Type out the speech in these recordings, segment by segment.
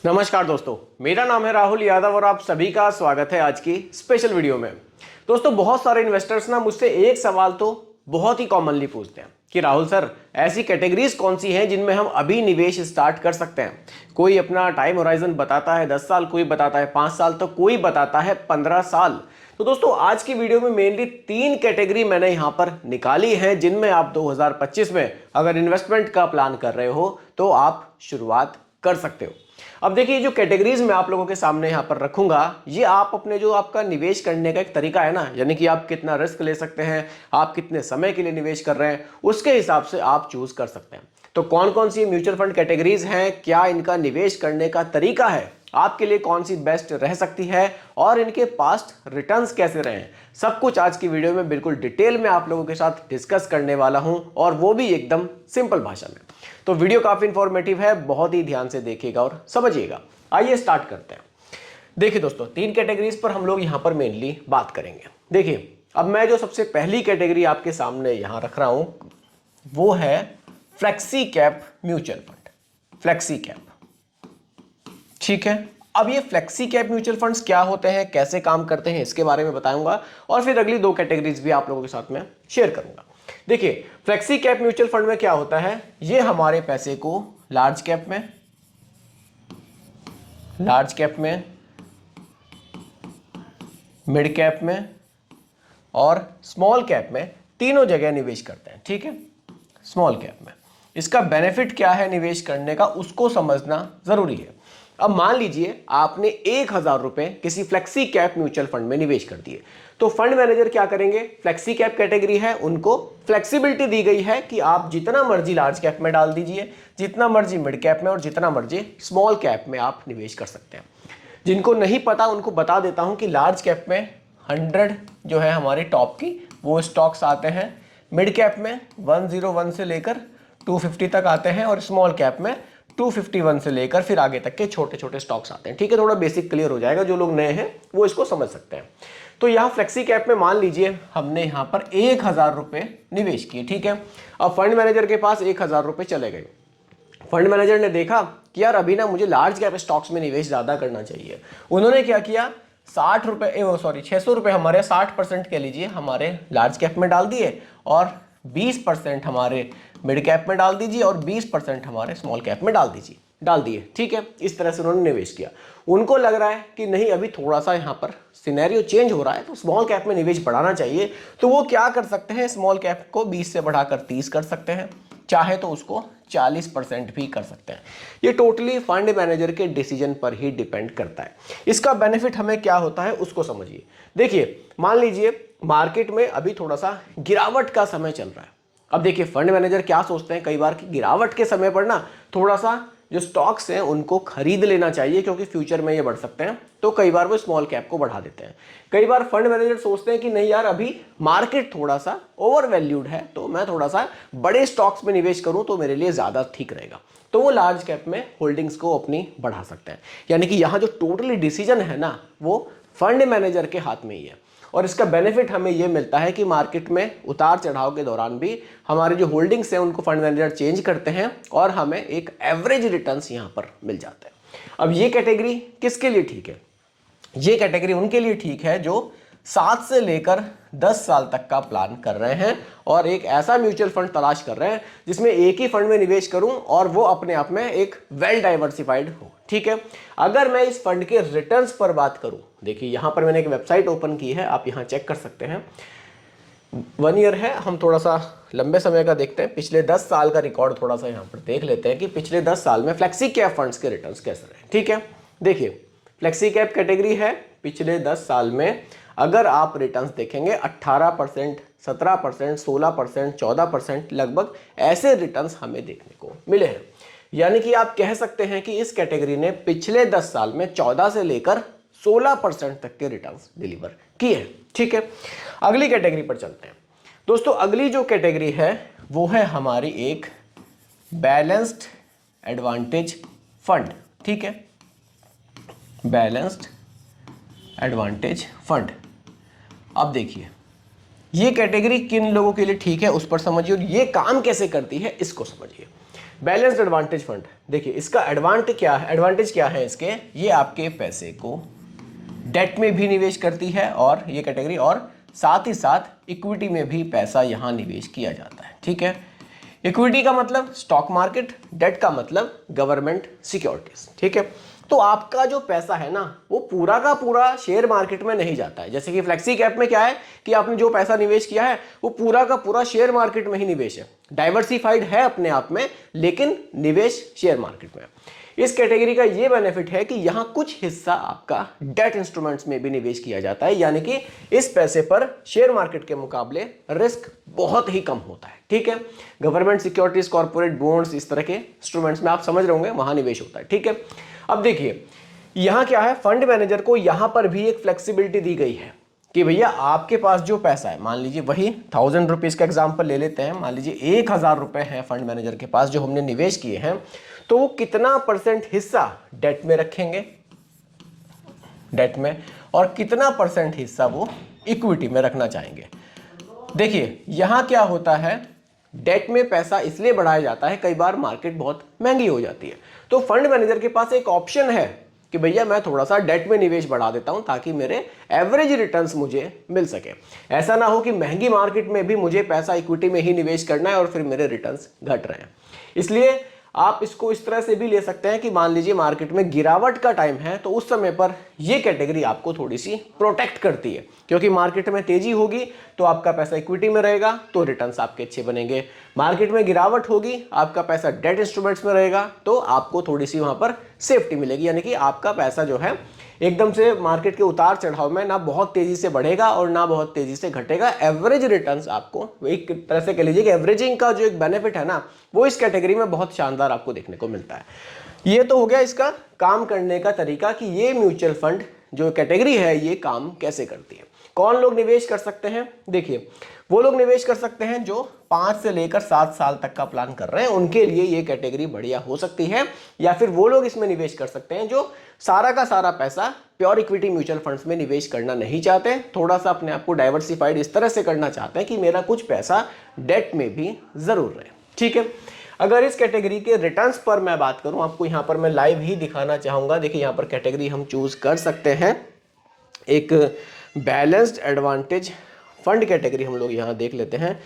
नमस्कार दोस्तों, मेरा नाम है राहुल यादव और आप सभी का स्वागत है आज की स्पेशल वीडियो में। दोस्तों, बहुत सारे इन्वेस्टर्स ना मुझसे एक सवाल तो बहुत ही कॉमनली पूछते हैं कि राहुल सर, ऐसी कैटेगरीज कौन सी हैं जिनमें हम अभी निवेश स्टार्ट कर सकते हैं। कोई अपना टाइम होराइजन बताता है 10 साल, कोई बताता है 5 साल, तो कोई बताता है 15 साल। तो दोस्तों, आज की वीडियो में मेनली 3 कैटेगरी मैंने यहां पर निकाली है जिनमें आप 2025 में अगर इन्वेस्टमेंट का प्लान कर रहे हो तो आप शुरुआत कर सकते हो। अब देखिए, जो कैटेगरीज मैं आप लोगों के सामने यहाँ पर रखूंगा, ये आप अपने जो आपका निवेश करने का एक तरीका है ना, यानी कि आप कितना रिस्क ले सकते हैं, आप कितने समय के लिए निवेश कर रहे हैं, उसके हिसाब से आप चूज कर सकते हैं। तो कौन कौन सी म्यूचुअल फंड कैटेगरीज हैं, क्या इनका निवेश करने का तरीका है, आपके लिए कौन सी बेस्ट रह सकती है और इनके पास्ट रिटर्न्स कैसे रहे हैं, सब कुछ आज की वीडियो में बिल्कुल डिटेल में आप लोगों के साथ डिस्कस करने वाला हूं, और वो भी एकदम सिंपल भाषा में। तो वीडियो काफी इंफॉर्मेटिव है, बहुत ही ध्यान से देखिएगा और समझिएगा। आइए स्टार्ट करते हैं। देखिए दोस्तों, 3 कैटेगरीज पर हम लोग यहां पर मेनली बात करेंगे। देखिए, अब मैं जो सबसे पहली कैटेगरी आपके सामने यहां रख रहा हूं वो है flexi cap mutual fund. Flexi cap, ठीक है। अब ये फ्लेक्सी कैप म्यूचुअल फंड्स क्या होते हैं, कैसे काम करते हैं, इसके बारे में बताऊंगा, और फिर अगली 2 कैटेगरीज भी आप लोगों के साथ में शेयर करूंगा। देखिए, फ्लेक्सी कैप म्यूचुअल फंड में क्या होता है, ये हमारे पैसे को लार्ज कैप में, मिड कैप में और स्मॉल कैप में, तीनों जगह निवेश करते हैं, ठीक है। स्मॉल कैप में इसका बेनिफिट क्या है निवेश करने का, उसको समझना जरूरी है। अब मान लीजिए आपने 1000 रुपए किसी फ्लेक्सी कैप म्यूचुअल फंड में निवेश कर दिए, तो फंड मैनेजर क्या करेंगे, फ्लेक्सी कैप कैटेगरी है, उनको फ्लेक्सिबिलिटी दी गई है कि आप जितना मर्जी लार्ज कैप में डाल दीजिए, जितना मर्जी मिड कैप में और जितना मर्जी स्मॉल कैप में आप निवेश कर सकते हैं। जिनको नहीं पता उनको बता देता हूं कि लार्ज कैप में 100 जो है हमारी टॉप की वो स्टॉक्स आते हैं, मिड कैप में 101 से लेकर 250 तक आते हैं, और स्मॉल कैप में 251 से लेकर फिर आगे तक के छोटे छोटे स्टॉक्स आते हैं, ठीक है। थोड़ा बेसिक क्लियर हो जाएगा, जो लोग नए हैं वो इसको समझ सकते हैं। तो यहाँ फ्लेक्सी कैप में मान लीजिए हमने यहाँ पर 1000 रुपए निवेश किए, ठीक है। अब फंड मैनेजर के पास 1000 रुपए चले गए। फंड मैनेजर ने देखा कि यार अभी ना मुझे लार्ज कैप स्टॉक्स में निवेश ज्यादा करना चाहिए। उन्होंने क्या किया, 600 रुपए हमारे 60% कह लीजिए हमारे लार्ज कैप में डाल दिए, और 20% हमारे मिड कैप में डाल दीजिए, और 20% हमारे स्मॉल कैप में डाल दिए, ठीक है। इस तरह से उन्होंने निवेश किया। उनको लग रहा है कि नहीं, अभी थोड़ा सा यहाँ पर सिनेरियो चेंज हो रहा है, तो स्मॉल कैप में निवेश बढ़ाना चाहिए। तो वो क्या कर सकते हैं, स्मॉल कैप को 20 से बढ़ाकर 30 कर सकते हैं, चाहे तो उसको 40% भी कर सकते हैं। ये टोटली फंड मैनेजर के डिसीजन पर ही डिपेंड करता है। इसका बेनिफिट हमें क्या होता है उसको समझिए। देखिए, मान लीजिए मार्केट में अभी थोड़ा सा गिरावट का समय चल रहा है। अब देखिए, फंड मैनेजर क्या सोचते हैं कई बार कि गिरावट के समय पर ना थोड़ा सा जो स्टॉक्स हैं उनको खरीद लेना चाहिए, क्योंकि फ्यूचर में ये बढ़ सकते हैं, तो कई बार वो स्मॉल कैप को बढ़ा देते हैं। कई बार फंड मैनेजर सोचते हैं कि नहीं यार, अभी मार्केट थोड़ा सा ओवर वैल्यूड है, तो मैं थोड़ा सा बड़े स्टॉक्स में निवेश करूं तो मेरे लिए ज्यादा ठीक रहेगा, तो वो लार्ज कैप में होल्डिंग्स को अपनी बढ़ा सकते हैं। यानी कि यहाँ जो टोटली डिसीजन है ना, वो फंड मैनेजर के हाथ में ही है। और इसका बेनिफिट हमें यह मिलता है कि मार्केट में उतार चढ़ाव के दौरान भी हमारे जो होल्डिंग्स हैं उनको फंड मैनेजर चेंज करते हैं, और हमें एक एवरेज रिटर्न्स यहां पर मिल जाते हैं। अब ये कैटेगरी किसके लिए ठीक है, ये कैटेगरी उनके लिए ठीक है जो 7 से लेकर 10 साल तक का प्लान कर रहे हैं, और एक ऐसा म्यूचुअल फंड तलाश कर रहे हैं जिसमें एक ही फंड में निवेश करूं और वो अपने आप में एक वेल डाइवर्सिफाइड हो, ठीक है। अगर मैं इस फंड के रिटर्न्स पर बात करूं, देखिए यहां पर मैंने एक वेबसाइट ओपन की है, आप यहां चेक कर सकते हैं। 1 ईयर है, हम थोड़ा सा लंबे समय का देखते हैं, पिछले 10 साल का रिकॉर्ड थोड़ा सा यहां पर देख लेते हैं कि पिछले 10 साल में फ्लेक्सी कैप फंड्स के रिटर्न्स कैसे रहे, ठीक है। देखिए, फ्लेक्सी कैप कैटेगरी है, पिछले 10 साल में अगर आप रिटर्न्स देखेंगे 18%, 17%, 16%, 14% लगभग ऐसे रिटर्न्स हमें देखने को मिले हैं। यानी कि आप कह सकते हैं कि इस कैटेगरी ने पिछले 10 साल में 14 से लेकर 16% तक के रिटर्न्स डिलीवर किए हैं, ठीक है। अगली कैटेगरी पर चलते हैं दोस्तों। अगली जो कैटेगरी है वो है हमारी एक बैलेंस्ड एडवांटेज फंड, ठीक है। Balanced advantage fund. अब देखिए, ये कैटेगरी किन लोगों के लिए ठीक है उस पर समझिए, और ये काम कैसे करती है इसको समझिए। बैलेंस्ड एडवांटेज फंड, देखिए इसका एडवांटेज क्या है इसके, ये आपके पैसे को डेट में भी निवेश करती है और ये कैटेगरी, और साथ ही साथ इक्विटी में भी पैसा यहां निवेश किया जाता है। ठीक है, इक्विटी का मतलब स्टॉक मार्केट, डेट का मतलब गवर्नमेंट सिक्योरिटीज। ठीक है, तो आपका जो पैसा है ना वो पूरा का पूरा शेयर मार्केट में नहीं जाता है। जैसे कि फ्लेक्सी कैप में क्या है कि आपने जो पैसा निवेश किया है वो पूरा का पूरा शेयर मार्केट में ही निवेश है, डाइवर्सिफाइड है अपने आप में, लेकिन निवेश शेयर मार्केट में। इस कैटेगरी का ये बेनिफिट है कि यहां कुछ हिस्सा आपका डेट इंस्ट्रूमेंट्स में भी निवेश किया जाता है, यानी कि इस पैसे पर शेयर मार्केट के मुकाबले रिस्क बहुत ही कम होता है। ठीक है, गवर्नमेंट सिक्योरिटीज, कॉर्पोरेट बॉन्ड्स, इस तरह के इंस्ट्रूमेंट्स में आप समझ रहे होंगे वहां निवेश होता है। ठीक है, अब देखिए यहां क्या है, फंड मैनेजर को यहां पर भी एक फ्लेक्सिबिलिटी दी गई है कि भैया आपके पास जो पैसा है, मान लीजिए वही 1000 रुपीज का एग्जांपल ले लेते हैं, मान लीजिए 1000 रुपए हैं फंड मैनेजर के पास जो हमने निवेश किए हैं, तो वो कितना परसेंट हिस्सा डेट में रखेंगे, डेट में, और कितना परसेंट हिस्सा वो इक्विटी में रखना चाहेंगे। देखिए यहां क्या होता है, डेट में पैसा इसलिए बढ़ाया जाता है, कई बार मार्केट बहुत महंगी हो जाती है, तो फंड मैनेजर के पास एक ऑप्शन है कि भैया मैं थोड़ा सा डेट में निवेश बढ़ा देता हूं ताकि मेरे एवरेज रिटर्न्स मुझे मिल सके। ऐसा ना हो कि महंगी मार्केट में भी मुझे पैसा इक्विटी में ही निवेश करना है और फिर मेरे रिटर्न्स घट रहे हैं। इसलिए आप इसको इस तरह से भी ले सकते हैं कि मान लीजिए मार्केट में गिरावट का टाइम है, तो उस समय पर ये कैटेगरी आपको थोड़ी सी प्रोटेक्ट करती है, क्योंकि मार्केट में तेजी होगी तो आपका पैसा इक्विटी में रहेगा तो रिटर्न्स आपके अच्छे बनेंगे, मार्केट में गिरावट होगी आपका पैसा डेट इंस्ट्रूमेंट्स में रहेगा तो आपको थोड़ी सी वहां पर सेफ्टी मिलेगी, यानी कि आपका पैसा जो है एकदम से मार्केट के उतार चढ़ाव में ना बहुत तेजी से बढ़ेगा और ना बहुत तेजी से घटेगा। एवरेज रिटर्न्स आपको, एक तरह से कह लीजिए कि एवरेजिंग का जो एक बेनिफिट है ना वो इस कैटेगरी में बहुत शानदार आपको देखने को मिलता है। ये तो हो गया इसका काम करने का तरीका कि ये म्यूचुअल फंड जो कैटेगरी है ये काम कैसे करती है। कौन लोग निवेश कर सकते हैं, देखिए वो लोग निवेश कर सकते हैं जो 5 से लेकर 7 साल तक का प्लान कर रहे हैं, उनके लिए ये कैटेगरी बढ़िया हो सकती है। या फिर वो लोग इसमें निवेश कर सकते हैं जो सारा का सारा पैसा प्योर इक्विटी म्यूचुअल फंड्स में निवेश करना नहीं चाहते, थोड़ा सा अपने आप को डाइवर्सिफाइड इस तरह से करना चाहते हैं कि मेरा कुछ पैसा डेट में भी जरूर रहे। ठीक है, अगर इस कैटेगरी के रिटर्न्स पर मैं बात करूं, आपको यहां पर मैं लाइव ही दिखाना चाहूंगा। देखिए यहां पर कैटेगरी हम चूज कर सकते हैं, एक बैलेंस्ड एडवांटेज फंड कैटेगरी हम लोग यहां देख लेते हैं।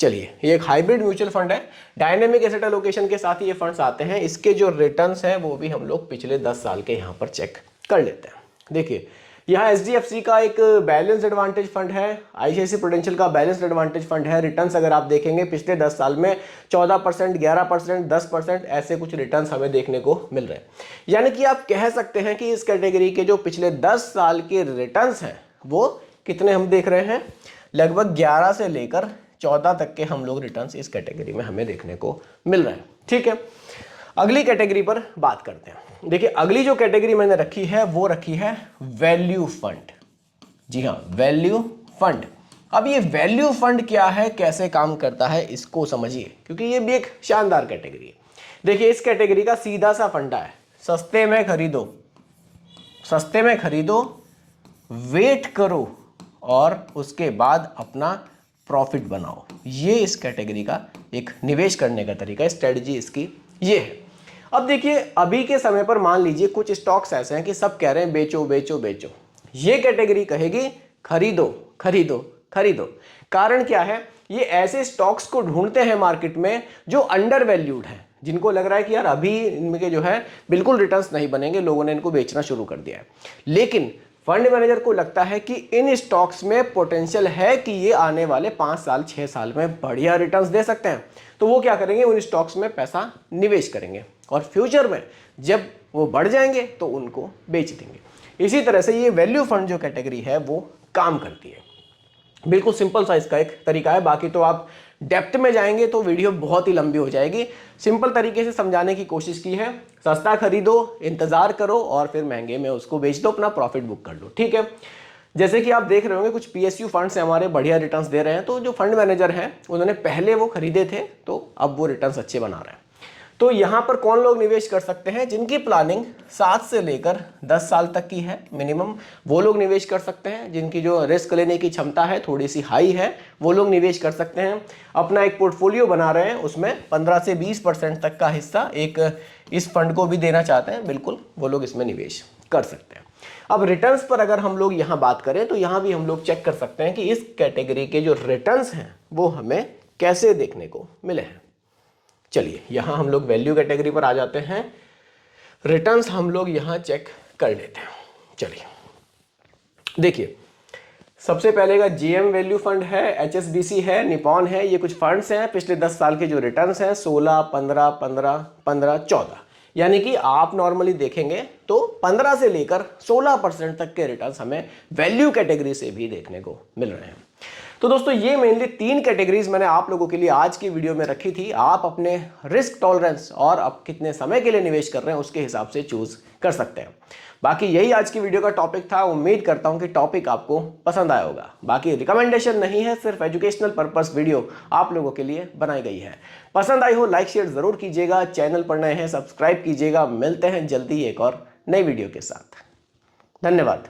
चलिए ये एक हाइब्रिड म्यूचुअल फंड है, डायनेमिक एसेट एलोकेशन के साथ ही ये फंड्स आते हैं। इसके जो रिटर्न्स हैं वो भी हम लोग पिछले 10 साल के यहां पर चेक कर लेते हैं। देखिए यहाँ HDFC का एक बैलेंस्ड एडवांटेज फंड है, ICICI प्रूडेंशियल का बैलेंस्ड एडवांटेज फंड है। रिटर्न्स अगर आप देखेंगे पिछले 10 साल में 14%, 11%, 10% ऐसे कुछ रिटर्न्स हमें देखने को मिल रहे हैं। यानी कि आप कह सकते हैं कि इस कैटेगरी के जो पिछले 10 साल के रिटर्न्स हैं वो कितने हम देख रहे हैं, लगभग 11 से लेकर 14 तक के हम लोग रिटर्न्स इस कैटेगरी में हमें देखने को मिल रहे हैं। ठीक है, अगली कैटेगरी पर बात करते हैं। देखिए अगली जो कैटेगरी मैंने रखी है वो रखी है वैल्यू फंड। जी हाँ, वैल्यू फंड। अब ये वैल्यू फंड क्या है, कैसे काम करता है, इसको समझिए, क्योंकि ये भी एक शानदार कैटेगरी है। देखिए इस कैटेगरी का सीधा सा फंडा है, सस्ते में खरीदो, सस्ते में खरीदो, वेट करो और उसके बाद अपना प्रॉफिट बनाओ। ये इस कैटेगरी का एक निवेश करने का तरीका, स्ट्रेटजी इसकी ये है। अब देखिए अभी के समय पर मान लीजिए कुछ स्टॉक्स ऐसे हैं कि सब कह रहे हैं बेचो बेचो बेचो, ये कैटेगरी कहेगी खरीदो खरीदो खरीदो। कारण क्या है, ये ऐसे स्टॉक्स को ढूंढते हैं मार्केट में जो अंडर वैल्यूड है, जिनको लग रहा है कि यार अभी इनके जो है बिल्कुल रिटर्न्स नहीं बनेंगे, लोगों ने इनको बेचना शुरू कर दिया है। लेकिन फंड मैनेजर को लगता है कि इन स्टॉक्स में पोटेंशियल है कि ये आने वाले 5 साल 6 साल में बढ़िया रिटर्न्स दे सकते हैं, तो वो क्या करेंगे, उन स्टॉक्स में पैसा निवेश करेंगे और फ्यूचर में जब वो बढ़ जाएंगे तो उनको बेच देंगे। इसी तरह से ये वैल्यू फंड जो कैटेगरी है वो काम करती है। बिल्कुल सिंपल सा इसका एक तरीका है, बाकी तो आप डेप्थ में जाएंगे तो वीडियो बहुत ही लंबी हो जाएगी। सिंपल तरीके से समझाने की कोशिश की है, सस्ता खरीदो, इंतजार करो और फिर महंगे में उसको बेच दो, अपना प्रॉफिट बुक कर लो। ठीक है, जैसे कि आप देख रहे होंगे कुछ PSU फंड्स हमारे बढ़िया रिटर्न्स दे रहे हैं, तो जो फंड मैनेजर हैं उन्होंने पहले वो खरीदे थे तो अब वो रिटर्न्स अच्छे बना रहे हैं। तो यहां पर कौन लोग निवेश कर सकते हैं? जिनकी प्लानिंग 7 से लेकर 10 साल तक की है मिनिमम, वो लोग निवेश कर सकते हैं। जिनकी जो रिस्क लेने की क्षमता है थोड़ी सी हाई है, वो लोग निवेश कर सकते हैं। अपना एक पोर्टफोलियो बना रहे हैं, उसमें 15 से 20% तक का हिस्सा एक इस फंड को भी देना चाहते हैं, बिल्कुल वो लोग इसमें निवेश कर सकते हैं। अब रिटर्न्स पर अगर हम लोग यहाँ बात करें तो यहाँ भी हम लोग चेक कर सकते हैं कि इस कैटेगरी के जो रिटर्न्स हैं वो हमें कैसे देखने को मिले हैं। चलिए यहाँ हम लोग वैल्यू कैटेगरी पर आ जाते हैं, रिटर्न्स हम लोग यहाँ चेक कर लेते हैं। चलिए देखिए, सबसे पहले का जीएम वैल्यू फंड है, एचएसबीसी है, निपॉन है, ये कुछ फंड्स हैं। पिछले 10 साल के जो रिटर्न्स हैं 16, 15, 15, 15, 14, यानी कि आप नॉर्मली देखेंगे तो 15 से लेकर 16% तक के रिटर्न्स हमें वैल्यू कैटेगरी से भी देखने को मिल रहे हैं। तो दोस्तों ये मेनली 3 कैटेगरीज मैंने आप लोगों के लिए आज की वीडियो में रखी थी। आप अपने रिस्क टॉलरेंस और आप कितने समय के लिए निवेश कर रहे हैं उसके हिसाब से चूज कर सकते हैं। बाकी यही आज की वीडियो का टॉपिक था। उम्मीद करता हूं कि टॉपिक आपको पसंद आया होगा। बाकी रिकमेंडेशन नहीं है, सिर्फ एजुकेशनल पर्पस वीडियो आप लोगों के लिए बनाई गई है। पसंद आई हो लाइक शेयर जरूर कीजिएगा, चैनल पर नए हैं सब्सक्राइब कीजिएगा। मिलते हैं जल्दी एक और नई वीडियो के साथ। धन्यवाद।